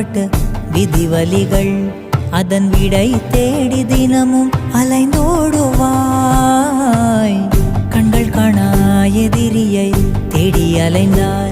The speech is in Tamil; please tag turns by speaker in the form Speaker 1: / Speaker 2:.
Speaker 1: பட்ட விதிவலிகள் அதன் விடை தேடி தினமும் அலைந்தோடுவாய். கண்கள் காணா எதிரியை தேடி அலைந்தாய்.